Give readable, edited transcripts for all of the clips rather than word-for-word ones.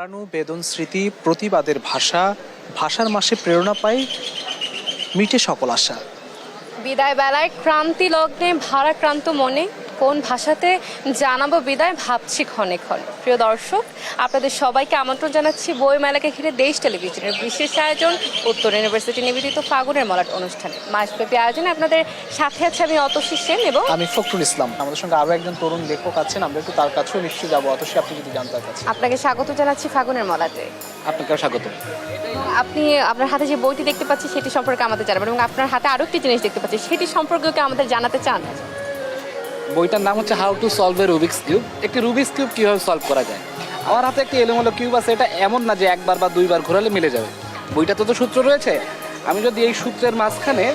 হারানো বেদন স্মৃতি, প্রতিবাদের ভাষা, ভাষার মাসে প্রেরণা পাই, মিটে সকল আশা। বিদায় বেলায় ক্রান্তি লগ্নে ভারাক্রান্ত মনে কোন ভাষাতে জানাবো বিদায় ভাবছি ক্ষণে ক্ষণে। প্রিয় দর্শক, আপনাদের সবাইকে আমন্ত্রণ জানাচ্ছি বইমেলাকে ঘিরে দেশ টেলিভিশনের বিশেষ আয়োজন উত্তর ইউনিভার্সিটি নিবেদিত ফাগুনের মলাট অনুষ্ঠানে। মাসব্যাপী আয়োজনে আপনাদের সাথে আছে আমি অতসী সেন এবং আমি ফখরুল ইসলাম। আমাদের সঙ্গে আরো একজন তরুণ লেখক আছেন, আমরা একটু তার কাছেও নিশ্চয়ই যাবো। অতসী, আপনি যদি জানতে চাচ্ছেন। আপনাকে স্বাগত জানাচ্ছি ফাগুনের মলাটে। আপনাকেও স্বাগত। আপনি আপনার হাতে যে বইটি দেখতে পাচ্ছি সেটি সম্পর্কে আমাদের জানাবেন এবং আপনার হাতে আরো একটি জিনিস দেখতে পাচ্ছি সেটি সম্পর্কেও কি আমাদের জানাতে চান? বইটার নাম হচ্ছে how to solve a Rubik's cube. একটি রুবিক্স কিউব কীভাবে সলভ করা যায়। আমার হাতে একটি এলোমেলো কিউব আছে, এটা এমন না যে একবার বা দুইবার ঘোরালে মিলে যাবে। বইটাতে তো সূত্র রয়েছে। আমি যদি এই সূত্রের মাঝখানে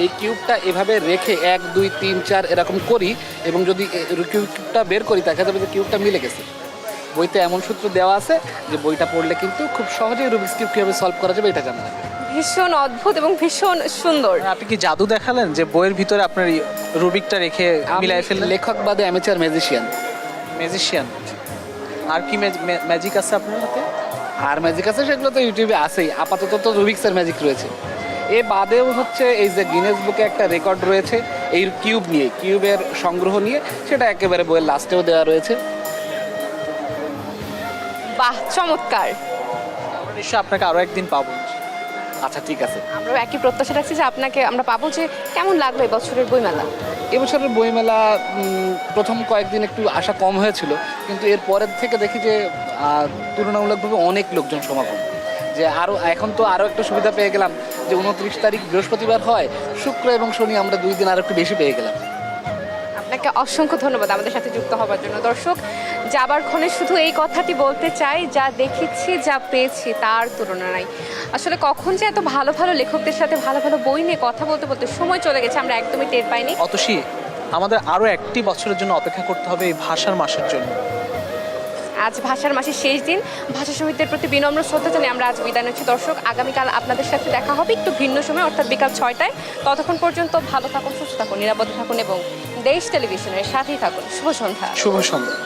এই কিউবটা এভাবে রেখে 1 2 3 4 এরকম করি এবং যদি কিউবটা বের করি দেখা যাবে যে কিউবটা মিলে গেছে। বইতে এমন সূত্র দেওয়া আছে যে বইটা পড়লে কিন্তু খুব সহজেই রুবিক্স কিউব কীভাবে সলভ করা যাবে এটা জানা যাবে। ভীষণ অদ্ভুত এবং ভীষণ সুন্দর। আপনি কি জাদু দেখালেন যে বইয়ের ভিতরে আপনার রুবিকটা রেখে মিলাই ফেললেন? লেখক বাদে অ্যামেচার ম্যাজিশিয়ান। ম্যাজিশিয়ান। আর কি ম্যাজিক আছে আপনার হাতে? আর ম্যাজিক আছে সেগুলো তো ইউটিউবে আছেই। আপাতত তো রুবিক্সের ম্যাজিক রয়েছে। এ বাদেও হচ্ছে এই যে গিনেস বুকে একটা রেকর্ড রয়েছে এই কিউব নিয়ে, কিউবের সংগ্রহ নিয়ে, সেটা একেবারে বইয়ের লাস্টেও দেওয়া রয়েছে। বাহ, চমৎকার। আমরা নিশ্চয়ই আপনাকে আরো একদিন পাবো। আচ্ছা, ঠিক আছে। আমরা একই প্রত্যাশা রাখছি যে আপনাকে আমরা পাবো। যে কেমন লাগলো এই বছরের বইমেলা? এবছরের বইমেলা প্রথম কয়েকদিন একটু আশা কম হয়েছিল, কিন্তু এর পরের থেকে দেখি যে তুলনামূলকভাবে অনেক লোকজন সমাগম। যে আরও এখন তো আরও একটা সুবিধা পেয়ে গেলাম যে 29 তারিখ বৃহস্পতিবার হয়, শুক্র এবং শনি আমরা 2 দিন আরও একটু বেশি পেয়ে গেলাম। আপনাকে অসংখ্য ধন্যবাদ আমাদের সাথে যুক্ত হওয়ার জন্য। দর্শক, যাবার ক্ষণে শুধু এই কথাটি বলতে চাই, যা দেখেছি যা পেয়েছি তার তুলনা নাই। আসলে কখন যে এত ভালো ভালো লেখকদের সাথে ভালো ভালো বই নিয়ে কথা বলতে বলতে সময় চলে গেছে আমরা একদমই টের পাইনি। অতসী, আমাদের আরো একটি বছরের জন্য অপেক্ষা করতে হবে এই ভাষার মাসের জন্য। আজ ভাষার মাসের শেষ দিন, ভাষা শহীদদের প্রতি বিনম্র শ্রদ্ধা জানিয়ে আমরা আজ বিদায় নিচ্ছি। দর্শক, আগামীকাল আপনাদের সাথে দেখা হবে একটু ভিন্ন সময়, অর্থাৎ বিকাল 6টায়। ততক্ষণ পর্যন্ত ভালো থাকুন, সুস্থ থাকুন, নিরাপদে থাকুন এবং দেশ টেলিভিশনের সাথেই থাকুন। শুভ সন্ধ্যা। শুভ সন্ধ্যা।